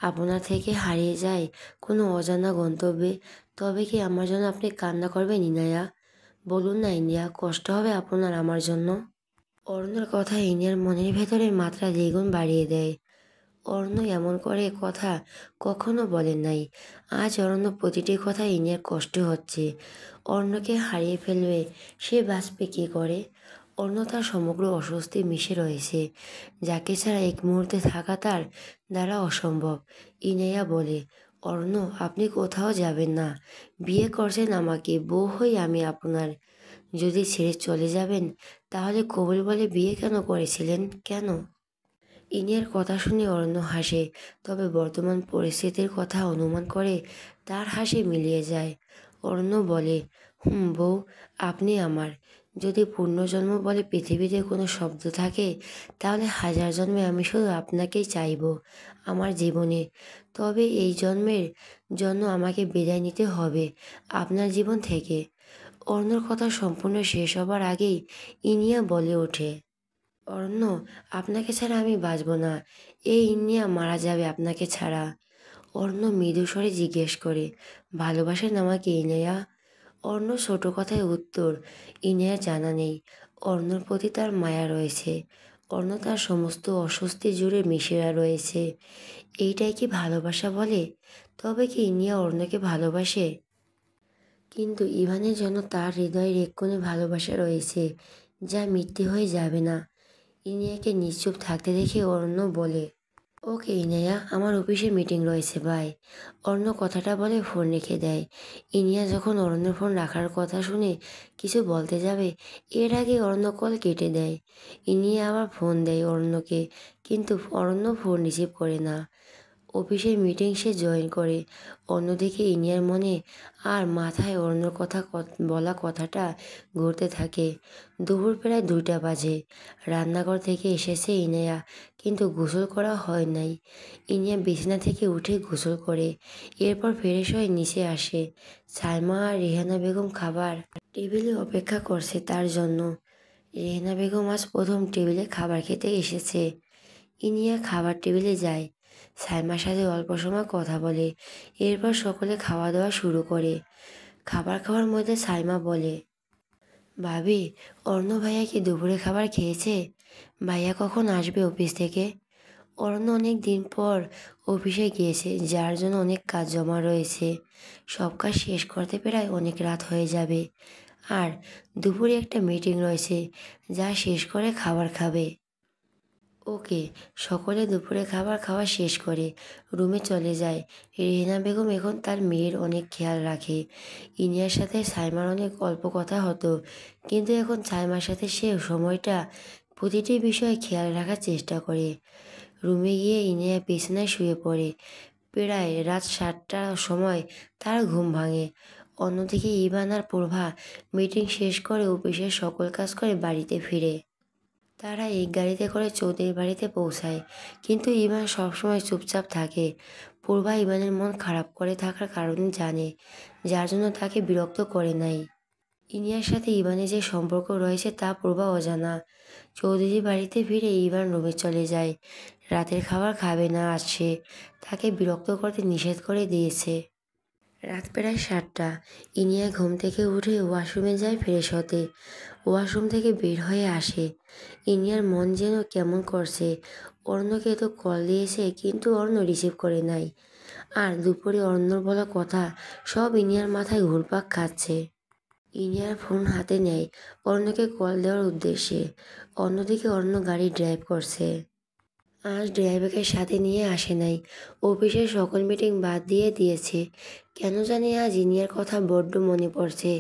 আপনার থেকে হারিয়ে যায় কোনো অজানা গন্তব্যে, তবে কি আমার জন্য আপনি কান্না করবেন ইনায়া? বলুন না ইন্ডিয়া, কষ্ট হবে আপনার আমার জন্য? অরণ্যর কথা ইনিয়ার মনের ভেতরের মাত্রা দ্বিগুণ বাড়িয়ে দেয়। অরণ্য এমন করে কথা কখনো বলেন নাই। আজ অরণ্য প্রতিটি কথা ইনিয়ার কষ্ট হচ্ছে। অরণ্যকে হারিয়ে ফেলবে, সে বাঁচবে কী করে? অরণ্য তার সমগ্র অস্বস্তি মিশে রয়েছে, যাকে ছাড়া এক মুহূর্তে থাকা তার দ্বারা অসম্ভব। ইনায়া বলে, অরণ্য আপনি কোথাও যাবেন না। বিয়ে করছেন আমাকে, বউ হই আমি আপনার। যদি ছেড়ে চলে যাবেন, তাহলে কবুল বলে বিয়ে কেন করেছিলেন, কেন? ইনিয়ার কথা শুনে অরণ্য হাসে, তবে বর্তমান পরিস্থিতির কথা অনুমান করে তার হাসি মিলিয়ে যায়। অরণ্য বলে, বউ, আপনি আমার। যদি পুনর্জন্ম বলে পৃথিবীতে কোনো শব্দ থাকে, তাহলে 1000 জন্মে আমি শুধু আপনাকেই চাইব আমার জীবনে। তবে এই জন্মের জন্য আমাকে বিদায় নিতে হবে আপনার জীবন থেকে। অরণ্যর কথা সম্পূর্ণ শেষ হবার আগেই ইনিয়া বলে ওঠে, অরণ্য আপনাকে ছাড়া আমি বাঁচব না, এই ইন্ডিয়া মারা যাবে আপনাকে ছাড়া। অরণ্য মৃদু স্বরে জিজ্ঞেস করে, ভালোবাসেন আমাকে ইনেয়া? অরণ্য ছোট কথায় উত্তর, ইনেয়া জানা নেই। অরণ্যর প্রতি তার মায়া রয়েছে, অরণ্য তার সমস্ত অস্বস্তি জুড়ে মিশে রয়েছে। এইটাই কি ভালোবাসা বলে? তবে কি ইনিয়া অরণ্যকে ভালোবাসে? কিন্তু ইভানের জন্য তার হৃদয়ের এক কোণে ভালোবাসা রয়েছে, যা মিথ্যে হয়ে যাবে না। ইনিয়াকে নিশ্চুপ থাকতে দেখে অরণ্য বলে, ওকে ইনায়া, আমার অফিসে মিটিং রয়েছে, বাই। অরণ্য কথাটা বলে ফোন রেখে দেয়। ইনিয়া যখন অরণ্যের ফোন রাখার কথা শুনে কিছু বলতে যাবে, এর আগে অরণ্য কল কেটে দেয়। ইনিয়া আবার ফোন দেয় অরণ্যকে, কিন্তু অরণ্য ফোন রিসিভ করে না। অফিসের মিটিং সে জয়েন করে। অন্যদিকে ইনিয়ার মনে আর মাথায় অরণ্যর কথা বলা কথাটা ঘুরতে থাকে। দুপুর প্রায় 2টা বাজে। রান্নাঘর থেকে এসেছে ইনায়া, কিন্তু গোসল করা হয় নাই। ইনিয়া বিছানা থেকে উঠে গোসল করে, এরপর ফ্রেশ হয়ে নিচে আসে। সাইমা আর রেহানা বেগম খাবার টেবিলে অপেক্ষা করছে তার জন্য। রেহানা বেগম আজ প্রথম টেবিলে খাবার খেতে এসেছে। ইনিয়া খাবার টেবিলে যায়, সাইমার সাথে অল্প সময় কথা বলে, এরপর সকলে খাওয়া দাওয়া শুরু করে। খাবার খাওয়ার মধ্যে সাইমা বলে, ভাবি, অর্ণ ভাইয়া কি দুপুরে খাবার খেয়েছে? ভাইয়া কখন আসবে অফিস থেকে? অরণ্য অনেক দিন পর অফিসে গিয়েছে, যার জন্য অনেক কাজ জমা রয়েছে। সব কাজ শেষ করতে প্রায় অনেক রাত হয়ে যাবে। আর দুপুরে একটা মিটিং রয়েছে, যা শেষ করে খাবার খাবে। ওকে। সকলে দুপুরে খাবার খাওয়া শেষ করে রুমে চলে যায়। রেহেনা বেগম এখন তার মেয়ের অনেক খেয়াল রাখে। ইনিয়ার সাথে সাইমার অনেক অল্প কথা হতো, কিন্তু এখন সাইমার সাথে সে সময়টা প্রতিটি বিষয়ে খেয়াল রাখার চেষ্টা করে। রুমে গিয়ে ইনিয়া বিছানায় শুয়ে পড়ে। প্রায় রাত 7টার সময় তার ঘুম ভাঙে। অন্যদিকে ইভান আর প্রভা মিটিং শেষ করে অফিসের সকল কাজ করে বাড়িতে ফিরে। তারা এক গাড়িতে করে চৌধুরীর বাড়িতে পৌঁছায়, কিন্তু ইভান সবসময় চুপচাপ থাকে। পূর্বা ইভানের মন খারাপ করে থাকার কারণ জানে, যার জন্য তাকে বিরক্ত করে নাই। ইনিয়ার সাথে ইভানের যে সম্পর্ক রয়েছে তা পূর্বা অজানা। চৌধুরী বাড়িতে ফিরে ইভান রুমে চলে যায়। রাতের খাবার খাবে না আজ সে, তাকে বিরক্ত করতে নিষেধ করে দিয়েছে। রাত প্রায় 7টা। ইনিয়া ঘুম থেকে উঠে ওয়াশরুমে যায় ফ্রেশ হতে। ওয়াশরুম থেকে বের হয়ে আসে। ইনিয়ার মন যেন কেমন করছে। অর্ণকে তো কল দিয়েছে, কিন্তু অর্ণ রিসিভ করে নাই। আর দুপুরে অর্ণর বলা কথা সব ইনিয়ার মাথায় ঘুরপাক খাচ্ছে। ইনিয়ার ফোন হাতে নেয় অর্ণকে কল দেওয়ার উদ্দেশ্যে। অন্যদিকে অর্ণ গাড়ি ড্রাইভ করছে। আজ ড্রাইভারকে সাথে নিয়ে আসে নাই। অফিসের সকল মিটিং বাদ দিয়ে দিয়েছে। কেন জানি আজ ইনিয়ার কথা বড্ড মনে পড়ছে।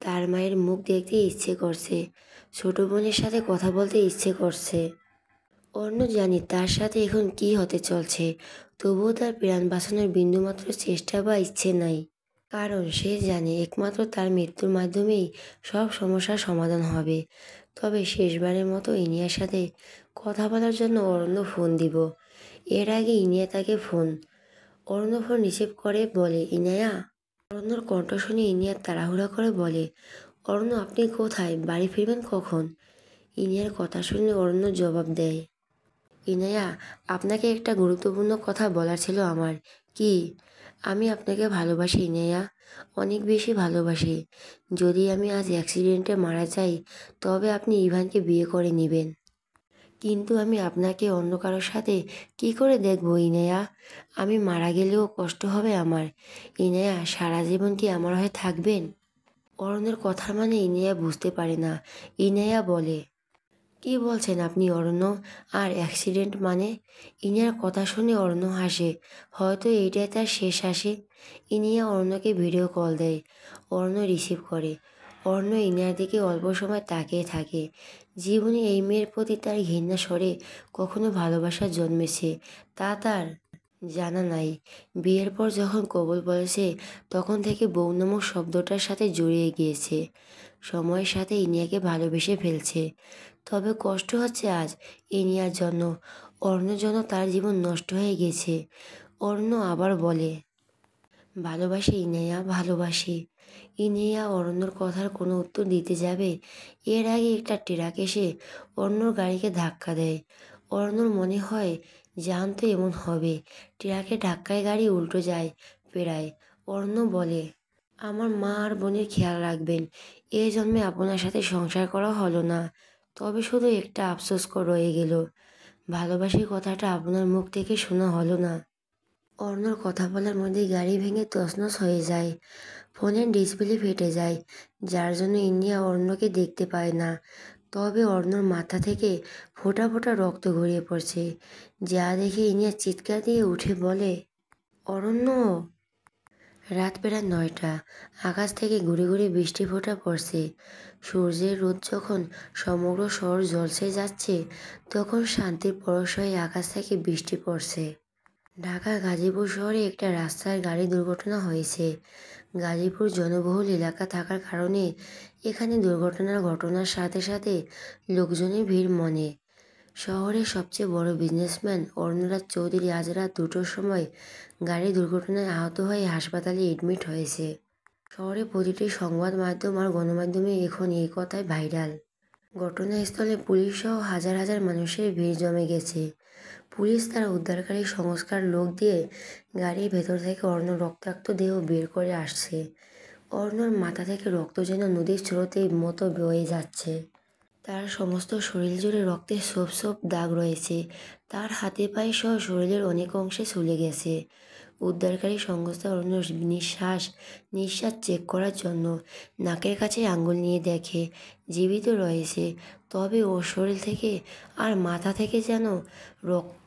তার মায়ের মুখ দেখতে ইচ্ছে করছে, ছোট বোনের সাথে কথা বলতে ইচ্ছে করছে। অন্য জানি তার সাথে এখন কি হতে চলছে, তবুও তার প্রাণ বাঁচানোর বিন্দুমাত্র চেষ্টা বা ইচ্ছে নাই। কারণ সে জানে একমাত্র তার মৃত্যুর মাধ্যমেই সব সমস্যার সমাধান হবে। তবে শেষবারের মতো ইনিয়ার সাথে কথা বলার জন্য অরণ্য ফোন দিব। এর আগে ইনিয়া তাকে অরণ্য ফোন রিসিভ করে বলে, ইনায়া। অরণ্যর কণ্ঠ শুনে ইনিয়া তাড়াহুড়া করে বলে, অরণ্য, আপনি কোথায়? বাড়ি ফিরবেন কখন? ইনিয়ার কথা শুনে অরণ্য জবাব দেয়, ইনায়া, আপনাকে একটা গুরুত্বপূর্ণ কথা বলার ছিল আমার। কি? আমি আপনাকে ভালোবাসি ইনায়া, অনেক বেশি ভালোবাসি। যদি আমি আজ অ্যাক্সিডেন্টে মারা যাই, তবে আপনি ইভানকে বিয়ে করে নেবেন। কিন্তু আমি আপনাকে অন্য কারোর সাথে কি করে দেখবো ইনায়া? আমি মারা গেলেও কষ্ট হবে আমার। ইনায়া, সারা জীবন কি আমার হয়ে থাকবেন? অরণ্যের কথা মানে ইনায়া বুঝতে পারে না। ইনায়া বলে, কি বলছেন আপনি অরণ্য? আর অ্যাক্সিডেন্ট মানে? ইনিয়ার কথা শুনে অরণ্য হাসে। হয়তো এইটাই তার শেষ হাসি। ইনিয়া অরণ্যকে ভিডিও কল দেয়। অরণ্য রিসিভ করে। অরণ্য ইনিয়ার দিকে অল্প সময় তাকিয়ে থাকে। জীবনে এই মেয়ের প্রতি তার ঘৃণা স্বরে কখনো ভালোবাসা জন্মেছে তা তার জানা নাই। বিয়ের পর যখন কবুল বলেছে, তখন থেকে বউ নামক শব্দটার সাথে জড়িয়ে গিয়েছে। সময়ের সাথে ইনিয়াকে ভালোবেসে ফেলছে। তবে কষ্ট হচ্ছে আজ ইনিয়ার জন্য। অর্ণর জন্য তার জীবন নষ্ট হয়ে গেছে। অর্ণ আবার বলে, ভালোবাসি ইনায়া, ভালোবাসি। ইনিয়া অরণ্যর কথার কোনো উত্তর দিতে যাবে, এর আগে একটা ট্রাক এসে অরণ্যর গাড়িকে ধাক্কা দেয়। অরণ্যর মনে হয় জানতো এমন হবে। ট্রাকে ধাক্কায় গাড়ি উল্টো যায় প্রায়। অরণ্য বলে, আমার মা আর বোনের খেয়াল রাখবেন। এ জন্মে আপনার সাথে সংসার করা হলো না, তবে শুধু একটা আফসোস রয়ে গেল, ভালোবাসি কথাটা আপনার মুখ থেকে শোনা হলো না। অর্ণর কথা বলার মধ্যে গাড়ি ভেঙে তছনছ হয়ে যায়। ফোনের ডিসপ্লে ফেটে যায়, যার জন্য ইন্ডিয়া অর্ণকে দেখতে পায় না। তবে অর্ণর মাথা থেকে ফোঁটা ফোঁটা রক্ত গড়িয়ে পড়ছে, যা দেখে ইনিয়া চিৎকার দিয়ে উঠে বলে, অরণ্য! রাত প্রায় 9টা। আকাশ থেকে ঘুরে ঘুরে বৃষ্টি ফোঁটা পড়ছে। সূর্যের রোদ যখন সমগ্র শহর ঝলসে যাচ্ছে, তখন শান্তির পরশ হয়ে আকাশ থেকে বৃষ্টি পড়ছে। ঢাকা গাজীপুর শহরে একটা রাস্তায় গাড়ি দুর্ঘটনা হয়েছে। গাজীপুর জনবহুল এলাকা থাকার কারণে এখানে দুর্ঘটনার ঘটনার সাথে সাথে লোকজনের ভিড় মনে। শহরের সবচেয়ে বড় বিজনেসম্যান অরুণরাজ চৌধুরী আজ রাত 2টোর সময় গাড়ি দুর্ঘটনায় আহত হয়ে হাসপাতালে এডমিট হয়েছে। শহরে প্রতিটি সংবাদ মাধ্যম আর গণমাধ্যমে এখন এই কথাই ভাইরাল। ঘটনাস্থলে পুলিশ সহ হাজার হাজার মানুষের ভিড় জমে গেছে। পুলিশ তার উদ্ধারকারী সংস্কার লোক দিয়ে গাড়ির ভেতর থেকে অর্ণর রক্তাক্ত দেহ বের করে আসছে। অর্ণর মাথা থেকে রক্ত যেন নদীর স্রোতের মতো বয়ে যাচ্ছে। তার সমস্ত শরীর জুড়ে রক্তের ছোপ ছোপ দাগ রয়েছে। তার হাতে পায়ে সহ শরীরের অনেক অংশে ছুলে গেছে। উদ্ধারকারী সংস্থা অরুণের নিঃশ্বাস চেক করার জন্য নাকের কাছে আঙ্গুল নিয়ে দেখে জীবিত রয়েছে, তবে ওর শরীর থেকে আর মাথা থেকে যেন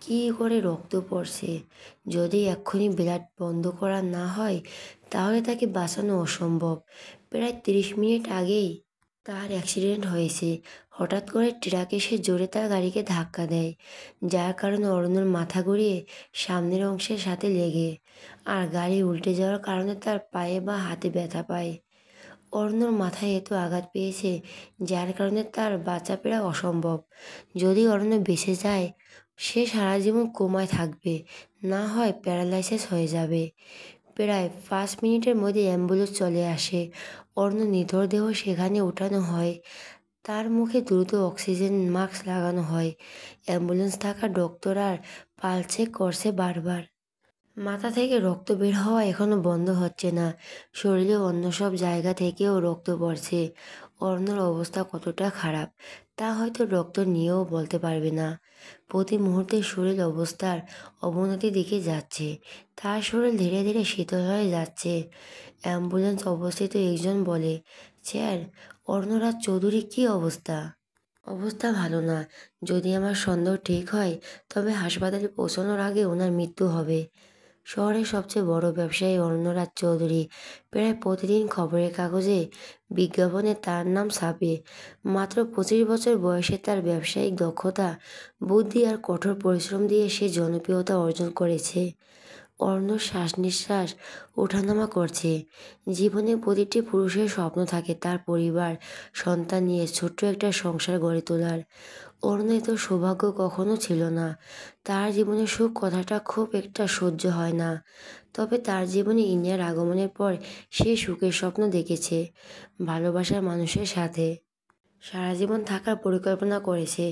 কি করে রক্ত পড়ছে। যদি এক্ষুনি ব্লাড বন্ধ করা না হয় তাহলে তাকে বাঁচানো অসম্ভব। প্রায় 30 মিনিট আগেই তার অ্যাক্সিডেন্ট হয়েছে। হঠাৎ করে ট্রাক এসে জোরে তার গাড়িকে ধাক্কা দেয়, যার কারণে অরুণের মাথা ঘুরিয়ে সামনের অংশের সাথে লেগে আর গাড়ি উল্টে যাওয়ার কারণে তার পায়ে বা হাতে ব্যথা পায়। অরুণের মাথায় এত আঘাত পেয়েছে যার কারণে তার বাঁচা প্রায় অসম্ভব। যদি অরুণ বেঁচে যায় সে সারা জীবন কোমায় থাকবে, না হয় প্যারালাইসিস হয়ে যাবে। প্রায় 5 মিনিটের মধ্যে অ্যাম্বুলেন্স চলে আসে। অরুণের নিথর দেহ সেখানে ওঠানো হয়। তার মুখে দ্রুত অক্সিজেন মাস্ক লাগানো হয়। অ্যাম্বুলেন্স থাকা ডক্টর আর পালস চেক করছে বারবার। মাথা থেকে রক্ত বের হওয়া এখনো বন্ধ হচ্ছে না। শরীরে অন্য সব জায়গা থেকেও রক্ত পড়ছে। অর্ণর অবস্থা কতটা খারাপ তা হয়তো ডক্টর নিয়েও বলতে পারবে না। প্রতি মুহূর্তে শরীর অবস্থার অবনতির দিকে যাচ্ছে। তার শরীর ধীরে ধীরে শীতল হয়ে যাচ্ছে। অ্যাম্বুলেন্স অবস্থিত একজন বলে, স্যার, অর্ণরাজ চৌধুরী কী অবস্থা? অবস্থা ভালো না। যদি আমার সন্দেহ ঠিক হয় তবে হাসপাতালে পৌঁছানোর আগে ওনার মৃত্যু হবে। শহরের সবচেয়ে বড় ব্যবসায়ী অরুণরাজ চৌধুরী। প্রায় প্রতিদিন খবরের কাগজে বিজ্ঞাপনে তার নাম ছাপে। মাত্র 25 বছর বয়সে তার ব্যবসায়িক দক্ষতা, বুদ্ধি আর কঠোর পরিশ্রম দিয়ে সে জনপ্রিয়তা অর্জন করেছে। অর্ণর শ্বাস নিঃশ্বাস ওঠানামা করছে। জীবনে প্রতিটি পুরুষের স্বপ্ন থাকে তার পরিবার, সন্তান নিয়ে ছোট্ট একটা সংসার গড়ে তোলার। অরুণের তো সৌভাগ্য কখনো ছিল না। তার জীবনে সুখ কথাটা খুব একটা সহ্য হয় না। তবে তার জীবনে ইনিয়ার আগমনের পর সে সুখের স্বপ্ন দেখেছে ভালোবাসার মানুষের সাথে। সারা জীবন থাকার পরিকল্পনা করেছে,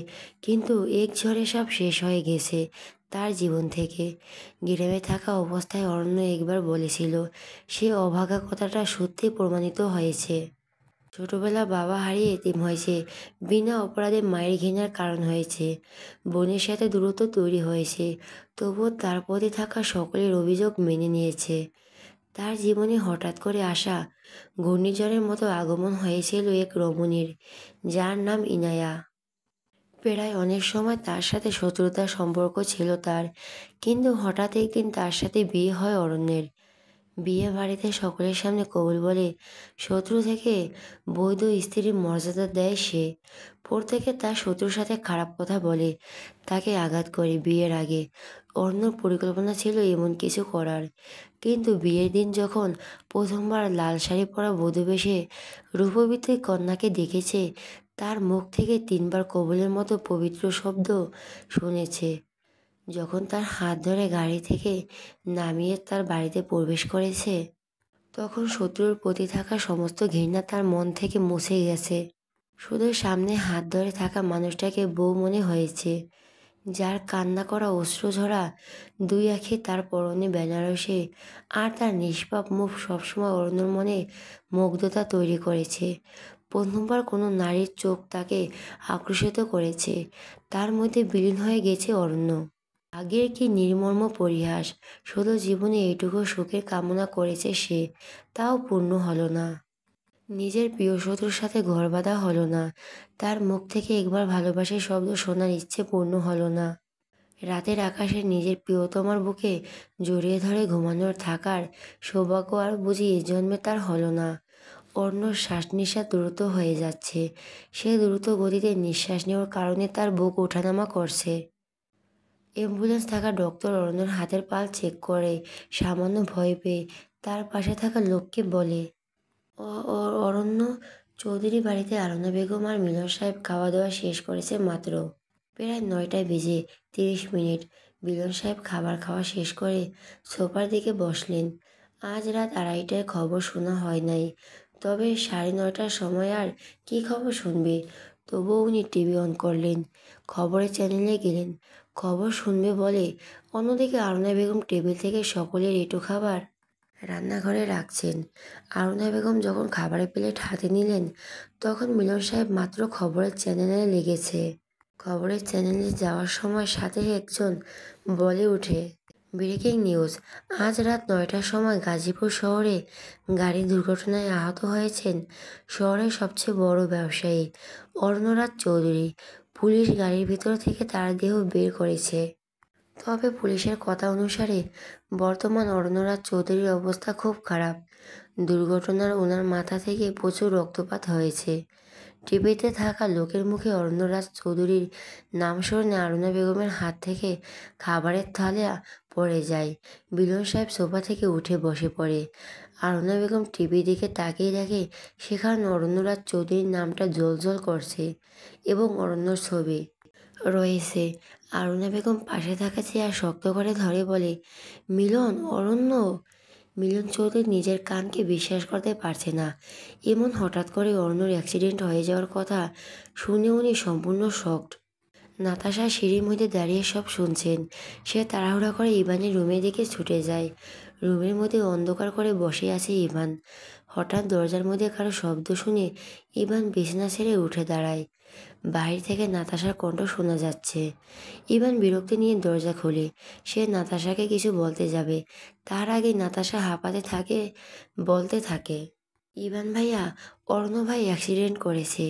কিন্তু এক ঝড়ে সব শেষ হয়ে গেছে তার জীবন থেকে। গ্রামে থাকা অবস্থায় অরণ্য একবার বলেছিল সে অভাগা কথাটা সত্যি প্রমাণিত হয়েছে। ছোটবেলা বাবা হারিয়ে এতিম হয়েছে, বিনা অপরাধে মায়ের ঘৃণার কারণ হয়েছে, বোনের সাথে দূরত্ব তৈরি হয়েছে, তবুও তার প্রতি থাকা সকলের অভিযোগ মেনে নিয়েছে। তার জীবনে হঠাৎ করে আসা ঘূর্ণিঝড়ের মতো আগমন হয়েছিল এক রমণীর, যার নাম ইনায়া। প্রায় অনেক সময় তার সাথে শত্রুতার সম্পর্ক ছিল তার, কিন্তু হঠাৎ একদিন তার সাথে বিয়ে হয় অরণ্যের। বিয়ে বাড়িতে সকলের সামনে কবুল বলে শত্রু থেকে বৈধ স্ত্রীর মর্যাদা দেয় সে। প্রত্যেকে তার শত্রুর সাথে খারাপ কথা বলে, তাকে আঘাত করে বিয়ের আগে। অর্ণর পরিকল্পনা ছিল এমন কিছু করার, কিন্তু বিয়ের দিন যখন প্রথমবার লাল শাড়ি পরা বধূ বেশে রূপবতী কন্যাকে দেখেছে, তার মুখ থেকে 3বার কবুলের মতো পবিত্র শব্দ শুনেছে। যখন তার হাত ধরে গাড়ি থেকে নামিয়ে তার বাড়িতে প্রবেশ করেছে, তখন শত্রুর প্রতি থাকা সমস্ত ঘৃণা তার মন থেকে মুছে গেছে। শুধু সামনে হাত ধরে থাকা মানুষটাকে বউ মনে হয়েছে, যার কান্না করা অশ্রুঝরা দুই আঁখি, তার পরনে বেনারসে আর তার নিষ্পাপ মুখ সবসময় অরুণের মনে মুগ্ধতা তৈরি করেছে। প্রথমবার কোনো নারীর চোখ তাকে আকর্ষিত করেছে, তার মধ্যে বিলীন হয়ে গেছে অরণ্য। আগের কি নির্মম পরিহাস! শুধু জীবনে এইটুকু সুখের কামনা করেছে সে, তাও পূর্ণ হলো না। নিজের প্রিয় শত্রুর সাথে ঘর বাঁধা হলো না। তার মুখ থেকে একবার ভালোবাসার শব্দ শোনার ইচ্ছে পূর্ণ হলো না। রাতের আকাশে নিজের প্রিয়তমার বুকে জড়িয়ে ধরে ঘুমানোর থাকার সৌভাগ্য আর বুঝি এ জন্মে তার হলো না। অর্ণর শ্বাস নিঃশ্বাস দ্রুত হয়ে যাচ্ছে। সে দ্রুত গতিতে নিঃশ্বাস নেওয়ার কারণে তার বুক ওঠানামা করছে। অ্যাম্বুলেন্স থাকা ডক্টর অরণ্যর হাতের পাল চেক করে সামান্য ভয় পেয়ে তার পাশে থাকা লোককে বলে, অরণ্য চৌধুরী বাড়িতে আরুনা বেগম আর মিলন সাহেব খাওয়া দাওয়া শেষ করেছে মাত্র। প্রায় 9টা বেজে 30 মিনিট। মিলন সাহেব খাবার খাওয়া শেষ করে সোফার দিকে বসলেন। আজ রাত 2:30টায় খবর শোনা হয় নাই, তবে 9:30টার সময় আর কি খবর শুনবে। তবুও উনি টিভি অন করলেন, খবরের চ্যানেলে গেলেন, খবর শুনবে বলে। অন্যদিকে আরুনা বেগম টেবিল থেকে সকলের এঁটো খাবার রান্নাঘরে রাখছেন। আরুনা বেগম যখন খাবারের প্লেট হাতে নিলেন, তখন মিলন সাহেব মাত্র খবরের চ্যানেলে লেগেছে। খবরের চ্যানেলে যাওয়ার সময় সাথে একজন বলে ওঠে, ব্রেকিং নিউজ, আজ রাত 9টার সময় গাজীপুর শহরে গাড়ি দুর্ঘটনায় আহত হয়েছেন শহরের সবচেয়ে বড় ব্যবসায়ী অরণ্যরাজ চৌধুরী। পুলিশ গাড়ির ভিতর থেকে তার দেহ বের করেছে। তবে পুলিশের কথা অনুসারে বর্তমান অরণ্যরাজ চৌধুরীর অবস্থা খুব খারাপ। দুর্ঘটনার ওনার মাথা থেকে প্রচুর রক্তপাত হয়েছে। টিভিতে থাকা লোকের মুখে অরণ্যরাজ চৌধুরীর নাম শুনে আরুনা বেগমের হাত থেকে খাবারের থালা পড়ে যায়। মিলন সাহেব সোফা থেকে উঠে বসে পড়ে। আরুনা বেগম টিভির দিকে তাকিয়ে দেখে সেখানে অরণ্যরাজ চৌধুরীর নামটা জ্বলজ্বল করছে এবং অরণ্যর ছবি রয়েছে। আরুনা বেগম পাশে থাকা চেয়ার শক্ত করে ধরে বলে, মিলন, অরণ্য। মিলন চৌধুরী নিজের কানকে বিশ্বাস করতে পারছে না। এমন হঠাৎ করে অরণ্যর অ্যাক্সিডেন্ট হয়ে যাওয়ার কথা শুনে উনি সম্পূর্ণ শকড। নাতাশা সিঁড়ির মধ্যে দাঁড়িয়ে সব শুনছেন। সে তাড়াহুড়া করে ইভানের রুমের দিকে ছুটে যায়। রুমের মধ্যে অন্ধকার করে বসে আছে ইভান। হঠাৎ দরজার মধ্যে কারো শব্দ শুনে ইভান বিছানা ছেড়ে উঠে দাঁড়ায়। বাহির থেকে নাতাশার কণ্ঠ শোনা যাচ্ছে। ইভান বিরক্তি নিয়ে দরজা খোলে। সে নাতাশাকে কিছু বলতে যাবে, তার আগে নাতাশা হাঁপাতে থাকে, বলতে থাকে, ইভান ভাইয়া, অর্ণ ভাই অ্যাক্সিডেন্ট করেছে।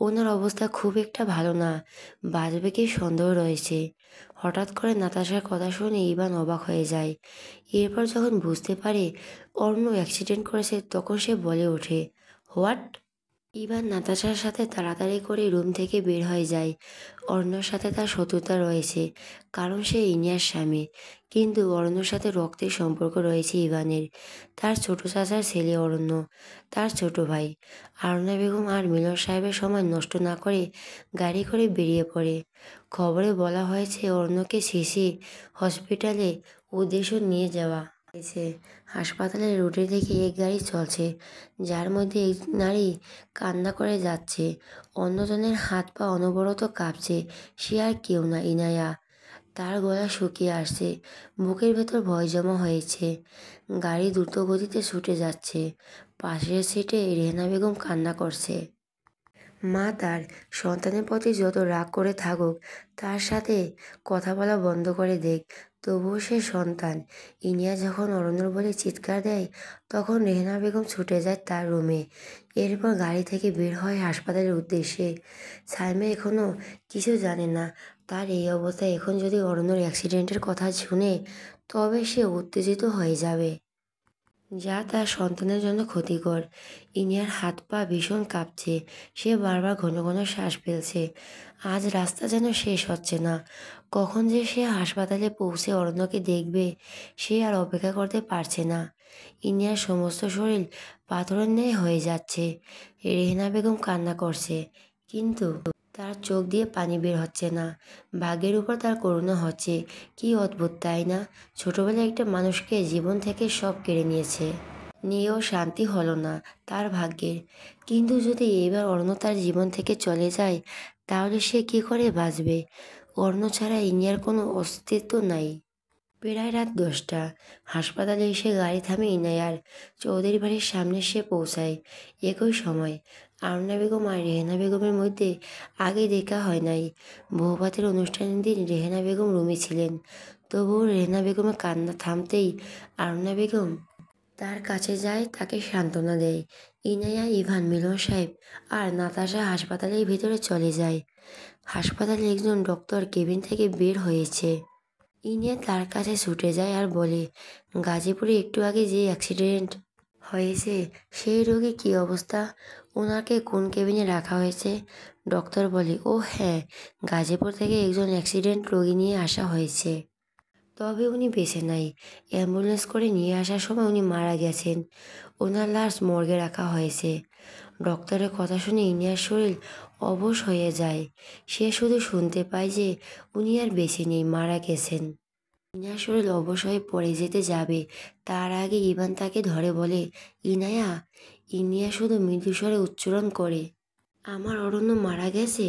ওনার অবস্থা খুব একটা ভালো না, বাঁচবে কি সন্দেহ রয়েছে। হঠাৎ করে নাতাশার কথা শুনে ইভান অবাক হয়ে যায়। এরপর যখন বুঝতে পারে অর্ণ অ্যাক্সিডেন্ট করেছে, তখন সে বলে ওঠে, হোয়াট? ইভান নাতাশার সাথে তাড়াতাড়ি করে রুম থেকে বের হয়ে যায়। অর্ণর সাথে তার শত্রুতা রয়েছে, কারণ সে ইনিয়ার স্বামী। কিন্তু অরণ্যর সাথে রক্তের সম্পর্ক রয়েছে ইভানের। তার ছোট চাচার ছেলে অরণ্য, তার ছোট ভাই। আরুনা বেগম আর মিলন সাহেবের সময় নষ্ট না করে গাড়ি করে বেরিয়ে পড়ে। খবরে বলা হয়েছে অরণ্যকে সিসি হসপিটালে উদ্দেশ্য নিয়ে যাওয়া হয়েছে। হাসপাতালের রুটে থেকে এক গাড়ি চলছে, যার মধ্যে এক নারী কান্না করে যাচ্ছে। অন্যজনের হাত পা অনবরত কাঁপছে। সে আর কেউ না, ইনায়া। তার গলা শুকিয়ে আসছে, বুকের ভেতর ভয় জমা হয়েছে। গাড়ি দ্রুত গতিতে ছুটে যাচ্ছে। পাশের সিটে রেহনা বেগম কান্না করছে। মা তার সন্তানের প্রতি যত রাগ করে থাকুক, তার সাথে কথা বলা বন্ধ করে দেখ, তবুও সে সন্তান। ইনিয়া যখন অরণ্যর বলে চিৎকার দেয়, তখন রেহনা বেগম ছুটে যায় তার রুমে। এরপর গাড়ি থেকে বের হয় হাসপাতালের উদ্দেশ্যে। সাইমা এখনও কিছু জানে না। তার এই অবস্থায় এখন যদি অরণ্যর অ্যাক্সিডেন্টের কথা শুনে, তবে সে উত্তেজিত হয়ে যাবে, যা তার সন্তানের জন্য ক্ষতিকর। ইনিয়ার হাত পা ভীষণ কাঁপছে। সে বারবার ঘন ঘন শ্বাস ফেলছে। আজ রাস্তা যেন শেষ হচ্ছে না। কখন যে সে হাসপাতালে পৌঁছে অরণ্যকে দেখবে, সে আর অপেক্ষা করতে পারছে না। ইনিয়ার সমস্ত শরীর পাথরের ন্যায় হয়ে যাচ্ছে। রেহনা বেগম কান্না করছে, কিন্তু তার চোখ দিয়ে পানি বের হচ্ছে না। ভাগ্যের উপর তার করুণা হচ্ছে। কি অদ্ভুত, তাই না? ছোটবেলায় একটা মানুষকে জীবন থেকে সব কেড়ে নিয়েও শান্তি হলো না তার ভাগ্যের। কিন্তু যদি এবার অর্ণ তার জীবন থেকে চলে যায়, তাহলে সে কি করে বাঁচবে? অর্ণ ছাড়া ইনিয়ার কোনো অস্তিত্ব নাই। প্রায় রাত 10টা। হাসপাতালে এসে গাড়ি থামে ইনায়ার। চৌধুরী বাড়ির সামনে সে পৌঁছায়। একই সময় আরুনা বেগম আর রেহেনা বেগমের মধ্যে আগে দেখা হয় নাই। বৌভাতের অনুষ্ঠানের দিন রেহেনা বেগম রুমে ছিলেন। তবুও রেহেনা বেগমের কান্না থামতেই আরুনা বেগম তার কাছে যায়, তাকে সান্ত্বনা দেয়। ইনায়া, ইভান, মিলন সাহেব আর নাতাশা হাসপাতালের ভিতরে চলে যায়। হাসপাতালে একজন ডক্টর কেবিন থেকে বের হয়েছে। ইনিয়া তার কাছে ছুটে যায় আর বলে, গাজীপুরে একটু আগে যে অ্যাক্সিডেন্ট হয়েছে, সেই রোগী কী অবস্থা? ওনাকে কোন কেবিনে রাখা হয়েছে? ডক্টর বলে, ও হ্যাঁ, গাজীপুর থেকে একজন অ্যাক্সিডেন্ট রোগী নিয়ে আসা হয়েছে। তবে উনি বেঁচে নাই। অ্যাম্বুলেন্স করে নিয়ে আসার সময় উনি মারা গেছেন। ওনার লাশ মর্গে রাখা হয়েছে। ডক্টরের কথা শুনে ইনিয়ার শরীর অবশ হয়ে যায়। সে শুধু শুনতে পায় যে উনি আর বেঁচে নেই, মারা গেছেন। ইনার শরীর অবশ হয়ে পড়ে যেতে যাবে, তার আগে ইভান তাকে ধরে বলে, ইনায়া। ইনিয়া শুধু মৃদুস্বরে উচ্চারণ করে, আমার অরণ্য মারা গেছে।